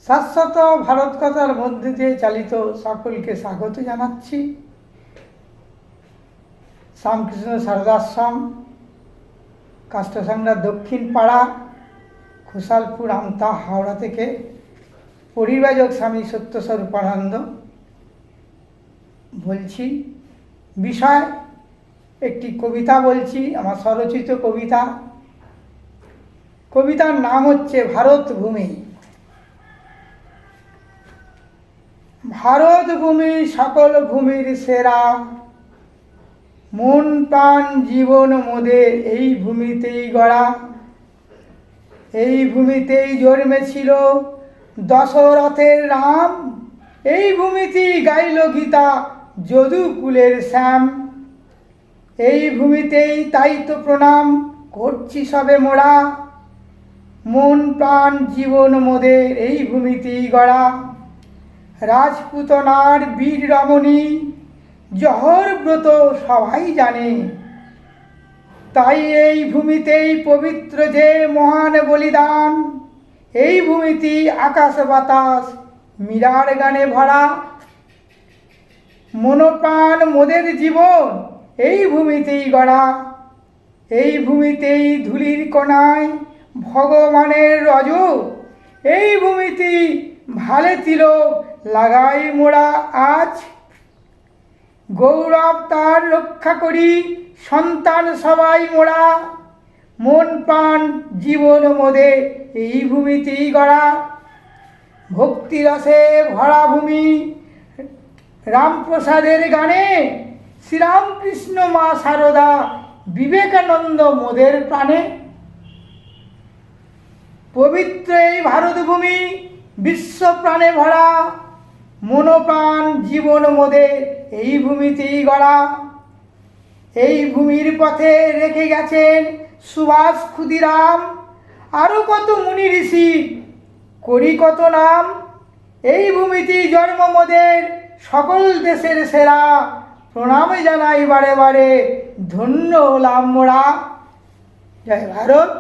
শাশ্বত ভারত কথার মধ্যে দিয়ে চালিত সকলকে স্বাগত জানাচ্ছি। শ্যামকৃষ্ণ সারদাশ্রম, কাষ্টসাংড়া দক্ষিণ পাড়া, খোসালপুর, আমতা, হাওড়া থেকে পরিব্রাজক স্বামী সত্যস্বরূপানন্দ বলছি। বিষয় একটি কবিতা বলছি, আমার স্বরচিত কবিতা। কবিতার নাম হচ্ছে ভারত ভূমি। ভারত ভূমি সকল ভূমির সেরা, মন প্রাণ জীবন মোদের এই ভূমিতেই গড়া। এই ভূমিতেই জন্মেছিল দশরথের রাম, এই ভূমিতেই গাইল গীতা যদুকুলের শ্যাম। এই ভূমিতেই তাই তো প্রণাম করছি সবে মোরা, মন প্রাণ জীবন মোদের এই ভূমিতেই গড়া। রাজপুতনার বীর রমণী জহর ব্রত সবাই জানে, তাই এই ভূমিতেই পবিত্র যে মহান বলিদান। এই ভূমিতেই আকাশ বাতাস মীরার গানে ভরা, মনপ্রাণ মোদের জীবন এই ভূমিতেই গড়া। এই ভূমিতেই ধুলির কণায় ভগবানের রজ, এই ভূমিতেই ভালে তিলক লাগাই মোরা আজ। গৌরব তার রক্ষা করি সন্তান সবাই মোরা, মন প্রাণ জীবন মোদের এই ভূমিতেই গড়া। ভক্তিরসে ভরা ভূমি রামপ্রসাদের গানে, শ্রীরামকৃষ্ণ মা সারদা বিবেকানন্দ মোদের প্রাণে। পবিত্র এই ভারত ভূমি বিশ্ব প্রাণে ভরা, মনপ্রাণ জীবন মোদের এই ভূমিতেই গড়া। এই ভূমির পথে রেখে গেছেন সুভাষ ক্ষুদিরাম, আরও কত মুনি ঋষি করি কত নাম। এই ভূমিতেই জন্ম মোদের সকল দেশের সেরা, প্রণাম জানাই বারে বারে ধন্য হলাম মোরা। জয় ভারত।